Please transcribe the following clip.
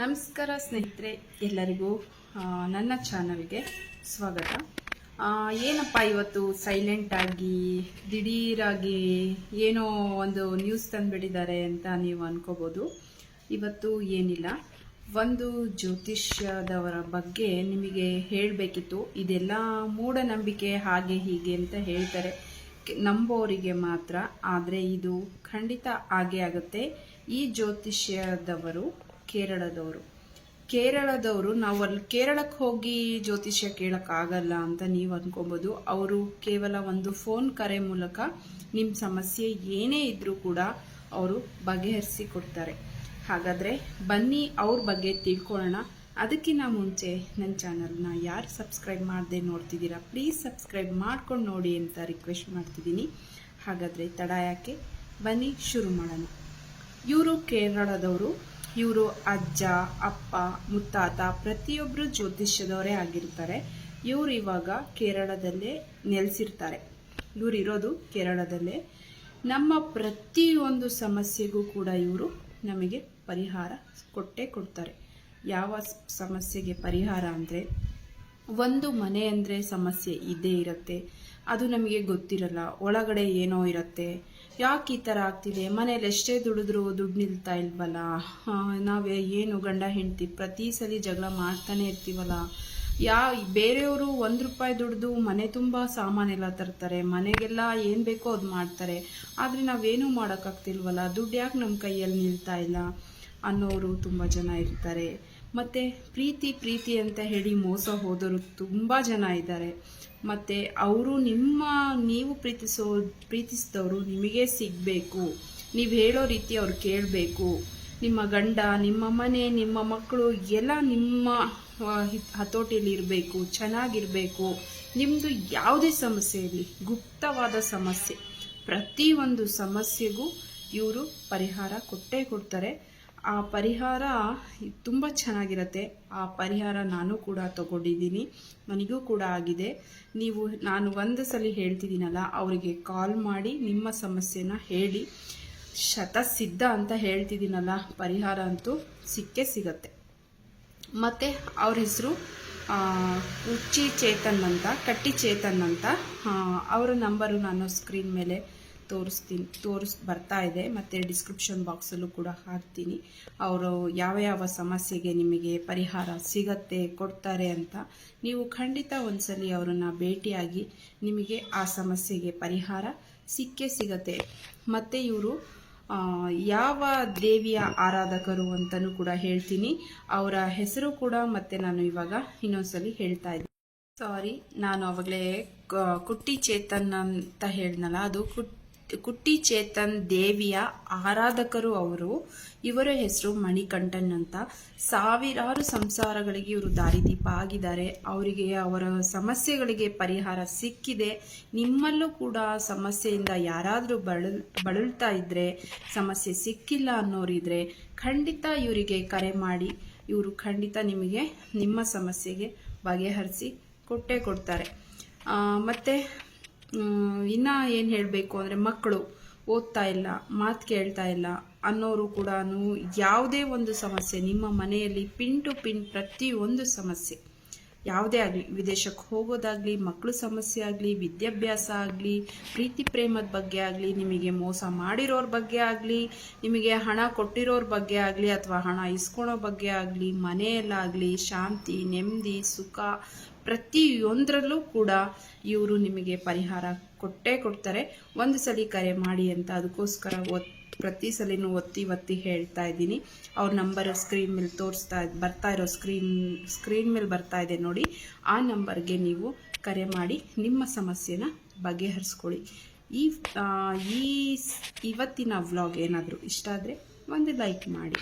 ನಮಸ್ಕಾರ ಸ್ನೇಹಿತರೆ, ಎಲ್ಲರಿಗೂ ನನ್ನ ಚಾನಲ್ಗೆ ಸ್ವಾಗತ. ಏನಪ್ಪ ಇವತ್ತು ಸೈಲೆಂಟ್ ಆಗಿ ದಿಢೀರಾಗಿ ಏನೋ ಒಂದು ನ್ಯೂಸ್ ತಂದುಬಿಟ್ಟಿದ್ದಾರೆ ಅಂತ ನೀವು ಅನ್ಕೋಬೋದು. ಇವತ್ತು ಏನಿಲ್ಲ, ಒಂದು ಜ್ಯೋತಿಷ್ಯದವರ ಬಗ್ಗೆ ನಿಮಗೆ ಹೇಳಬೇಕಿತ್ತು. ಇದೆಲ್ಲ ಮೂಢನಂಬಿಕೆ ಹಾಗೆ ಹೀಗೆ ಅಂತ ಹೇಳ್ತಾರೆ ನಂಬೋರಿಗೆ ಮಾತ್ರ, ಆದರೆ ಇದು ಖಂಡಿತ ಹಾಗೆ ಆಗುತ್ತೆ. ಈ ಜ್ಯೋತಿಷ್ಯದವರು ಕೇರಳದವರು ನಾವು ಅಲ್ಲಿ ಕೇರಳಕ್ಕೆ ಹೋಗಿ ಜ್ಯೋತಿಷ್ಯ ಕೇಳೋಕ್ಕಾಗಲ್ಲ ಅಂತ ನೀವು ಅನ್ಕೋಬೋದು. ಅವರು ಕೇವಲ ಒಂದು ಫೋನ್ ಕರೆ ಮೂಲಕ ನಿಮ್ಮ ಸಮಸ್ಯೆ ಏನೇ ಇದ್ರೂ ಕೂಡ ಅವರು ಬಗೆಹರಿಸಿ ಕೊಡ್ತಾರೆ. ಹಾಗಾದರೆ ಬನ್ನಿ ಅವ್ರ ಬಗ್ಗೆ ತಿಳ್ಕೊಳ್ಳೋಣ. ಅದಕ್ಕಿಂತ ಮುಂಚೆ ನನ್ನ ಚಾನಲ್ನ ಯಾರು ಸಬ್ಸ್ಕ್ರೈಬ್ ಮಾಡದೆ ನೋಡ್ತಿದ್ದೀರಾ, ಪ್ಲೀಸ್ ಸಬ್ಸ್ಕ್ರೈಬ್ ಮಾಡ್ಕೊಂಡು ನೋಡಿ ಅಂತ ರಿಕ್ವೆಸ್ಟ್ ಮಾಡ್ತಿದ್ದೀನಿ. ಹಾಗಾದರೆ ತಡ ಯಾಕೆ, ಬನ್ನಿ ಶುರು ಮಾಡೋಣ. ಇವರು ಕೇರಳದವರು. ಇವರು ಅಜ್ಜ, ಅಪ್ಪ, ಮುತ್ತಾತ ಪ್ರತಿಯೊಬ್ಬರು ಜ್ಯೋತಿಷ್ಯದವರೇ ಆಗಿರ್ತಾರೆ. ಇವರು ಇವಾಗ ಕೇರಳದಲ್ಲೇ ನೆಲೆಸಿರ್ತಾರೆ. ಇವರು ಇರೋದು ಕೇರಳದಲ್ಲೇ. ನಮ್ಮ ಪ್ರತಿಯೊಂದು ಸಮಸ್ಯೆಗೂ ಕೂಡ ಇವರು ನಮಗೆ ಪರಿಹಾರ ಕೊಟ್ಟೇ ಕೊಡ್ತಾರೆ. ಯಾವ ಸಮಸ್ಯೆಗೆ ಪರಿಹಾರ ಅಂದರೆ, ಒಂದು ಮನೆ ಅಂದರೆ ಸಮಸ್ಯೆ ಇದ್ದೇ ಇರುತ್ತೆ, ಅದು ನಮಗೆ ಗೊತ್ತಿರಲ್ಲ, ಒಳಗಡೆ ಏನೋ ಇರುತ್ತೆ. ಯಾಕೆ ಈ ಥರ ಆಗ್ತಿದೆ, ಮನೇಲಿ ಎಷ್ಟೇ ದುಡಿದ್ರೂ ದುಡ್ಡು ನಿಲ್ತಾ ಇಲ್ವಲ್ಲ, ನಾವೇ ಏನು ಗಂಡ ಹೆಂಡತಿ ಪ್ರತಿ ಸಲ ಜಗಳ ಮಾಡ್ತಾನೆ ಇರ್ತೀವಲ್ಲ, ಬೇರೆಯವರು ₹1 ದುಡ್ದು ಮನೆ ತುಂಬ ಸಾಮಾನೆಲ್ಲ ತರ್ತಾರೆ, ಮನೆಗೆಲ್ಲ ಏನು ಬೇಕೋ ಅದು ಮಾಡ್ತಾರೆ, ಆದರೆ ನಾವೇನೂ ಮಾಡೋಕ್ಕಾಗ್ತಿಲ್ವಲ್ಲ, ದುಡ್ಡು ಯಾಕೆ ನಮ್ಮ ಕೈಯಲ್ಲಿ ನಿಲ್ತಾ ಇಲ್ಲ ಅನ್ನೋರು ತುಂಬ ಜನ ಇರ್ತಾರೆ. ಮತ್ತು ಪ್ರೀತಿ ಅಂತ ಹೇಳಿ ಮೋಸ ಹೋದವರು ತುಂಬ ಜನ ಇದ್ದಾರೆ. ಮತ್ತು ಅವರು ನೀವು ಪ್ರೀತಿಸಿದವರು ನಿಮಗೆ ಸಿಗಬೇಕು, ನೀವು ಹೇಳೋ ರೀತಿ ಅವ್ರು ಕೇಳಬೇಕು. ನಿಮ್ಮ ಗಂಡ, ನಿಮ್ಮ ಮನೆ, ನಿಮ್ಮ ಮಕ್ಕಳು ಎಲ್ಲ ನಿಮ್ಮ ಹತೋಟಿಯಲ್ಲಿ ಇರಬೇಕು, ಚೆನ್ನಾಗಿರಬೇಕು. ನಿಮ್ಮದು ಯಾವುದೇ ಸಮಸ್ಯೆ ಇರಲಿ, ಗುಪ್ತವಾದ ಸಮಸ್ಯೆ, ಪ್ರತಿಯೊಂದು ಸಮಸ್ಯೆಗೂ ಇವರು ಪರಿಹಾರ ಕೊಟ್ಟೇ ಕೊಡ್ತಾರೆ. ಆ ಪರಿಹಾರ ತುಂಬ ಚೆನ್ನಾಗಿರುತ್ತೆ. ಆ ಪರಿಹಾರ ನಾನು ಕೂಡ ತಗೊಂಡಿದ್ದೀನಿ, ನನಗೂ ಕೂಡ ಆಗಿದೆ. ನಾನು ಒಂದು ಸಲ ಹೇಳ್ತಿದ್ದೀನಲ್ಲ, ಅವರಿಗೆ ಕಾಲ್ ಮಾಡಿ ನಿಮ್ಮ ಸಮಸ್ಯೆನ ಹೇಳಿ, ಶತಸಿದ್ಧ ಅಂತ ಹೇಳ್ತಿದ್ದೀನಲ್ಲ, ಪರಿಹಾರ ಅಂತೂ ಸಿಕ್ಕೇ ಸಿಗತ್ತೆ. ಮತ್ತು ಅವ್ರ ಹೆಸರು ಕಟ್ಟಿ ಚೇತನ್ ಅಂತ. ಅವರ ನಂಬರು ನಾನು ಸ್ಕ್ರೀನ್ ಮೇಲೆ ಬರ್ತಾ ಇದೆ, ಮತ್ತು ಡಿಸ್ಕ್ರಿಪ್ಷನ್ ಬಾಕ್ಸಲ್ಲೂ ಕೂಡ ಹಾಕ್ತೀನಿ. ಅವರು ಯಾವ ಸಮಸ್ಯೆಗೆ ನಿಮಗೆ ಪರಿಹಾರ ಸಿಗತ್ತೆ, ಕೊಡ್ತಾರೆ ಅಂತ ನೀವು ಖಂಡಿತ ಒಂದ್ಸಲಿ ಅವರನ್ನು ಭೇಟಿಯಾಗಿ ನಿಮಗೆ ಆ ಸಮಸ್ಯೆಗೆ ಪರಿಹಾರ ಸಿಕ್ಕೇ ಸಿಗತ್ತೆ. ಮತ್ತು ಇವರು ಯಾವ ದೇವಿಯ ಆರಾಧಕರು ಅಂತಲೂ ಕೂಡ ಹೇಳ್ತೀನಿ. ಅವರ ಹೆಸರು ಕೂಡ ಮತ್ತೆ ನಾನು ಇವಾಗ ಇನ್ನೊಂದ್ಸಲಿ ಹೇಳ್ತಾ ಇದ್ದೀನಿ. ನಾನು ಅವಾಗಲೇ ಕುಟ್ಟಿ ಚೇತನ್ ಅಂತ ಹೇಳಿದ್ನಲ್ಲ, ಅದು ಕುಟ್ಟಿ ಚೇತನ್ ದೇವಿಯ ಆರಾಧಕರು ಅವರು. ಇವರ ಹೆಸರು ಮಣಿಕಂಠನ್ ಅಂತ. ಸಾವಿರಾರು ಸಂಸಾರಗಳಿಗೆ ಇವರು ದಾರಿದೀಪ ಆಗಿದ್ದಾರೆ. ಅವರಿಗೆ ಅವರ ಸಮಸ್ಯೆಗಳಿಗೆ ಪರಿಹಾರ ಸಿಕ್ಕಿದೆ. ನಿಮ್ಮಲ್ಲೂ ಕೂಡ ಸಮಸ್ಯೆಯಿಂದ ಯಾರಾದರೂ ಬಳಲ್ತಾ ಇದ್ರೆ, ಸಮಸ್ಯೆ ಸಿಕ್ಕಿಲ್ಲ ಅನ್ನೋರಿದ್ರೆ ಖಂಡಿತ ಇವರಿಗೆ ಕರೆ ಮಾಡಿ, ಇವರು ಖಂಡಿತ ನಿಮಗೆ ನಿಮ್ಮ ಸಮಸ್ಯೆಗೆ ಬಗೆಹರಿಸಿ ಕೊಟ್ಟೇ ಕೊಡ್ತಾರೆ. ಮತ್ತು ಇನ್ನು ಏನು ಹೇಳಬೇಕು ಅಂದರೆ, ಮಕ್ಕಳು ಓದ್ತಾ ಇಲ್ಲ, ಮಾತು ಕೇಳ್ತಾ ಇಲ್ಲ ಅನ್ನೋರು ಕೂಡ ಯಾವುದೇ ಒಂದು ಸಮಸ್ಯೆ ನಿಮ್ಮ ಮನೆಯಲ್ಲಿ ಪಿನ್ ಟು ಪಿನ್ ಪ್ರತಿಯೊಂದು ಸಮಸ್ಯೆ ಯಾವುದೇ ಆಗಲಿ, ವಿದೇಶಕ್ಕೆ ಹೋಗೋದಾಗಲಿ, ಮಕ್ಕಳು ಸಮಸ್ಯೆ ಆಗಲಿ, ವಿದ್ಯಾಭ್ಯಾಸ ಆಗಲಿ, ಪ್ರೀತಿ ಪ್ರೇಮದ ಬಗ್ಗೆ ಆಗಲಿ, ನಿಮಗೆ ಮೋಸ ಮಾಡಿರೋರ ಬಗ್ಗೆ ಆಗಲಿ, ನಿಮಗೆ ಹಣ ಕೊಟ್ಟಿರೋರ ಬಗ್ಗೆ ಆಗಲಿ, ಅಥವಾ ಹಣ ಇಸ್ಕೊಳೋ ಬಗ್ಗೆ ಆಗಲಿ, ಮನೆಯಲ್ಲಾಗಲಿ ಶಾಂತಿ, ನೆಮ್ಮದಿ, ಸುಖ ಪ್ರತಿಯೊಂದರಲ್ಲೂ ಕೂಡ ಇವರು ನಿಮಗೆ ಪರಿಹಾರ ಕೊಟ್ಟೇ ಕೊಡ್ತಾರೆ. ಒಂದು ಸಲ ಕರೆ ಮಾಡಿ ಅಂತ ಅದಕ್ಕೋಸ್ಕರ ಪ್ರತಿ ಸಲಿನೂ ಒತ್ತಿ ಹೇಳ್ತಾ ಇದ್ದೀನಿ. ಅವ್ರ ನಂಬರ್ ಸ್ಕ್ರೀನ್ ಮೇಲೆ ಬರ್ತಾ ಇರೋ ಸ್ಕ್ರೀನ್ ಮೇಲೆ ಬರ್ತಾ ಇದೆ ನೋಡಿ, ಆ ನಂಬರ್ಗೆ ನೀವು ಕರೆ ಮಾಡಿ ನಿಮ್ಮ ಸಮಸ್ಯೆನ ಬಗೆಹರಿಸ್ಕೊಳ್ಳಿ. ಇವತ್ತಿನ ವ್ಲಾಗ್ ಏನಾದರೂ ಇಷ್ಟ ಆದರೆ ಒಂದು ಲೈಕ್ ಮಾಡಿ.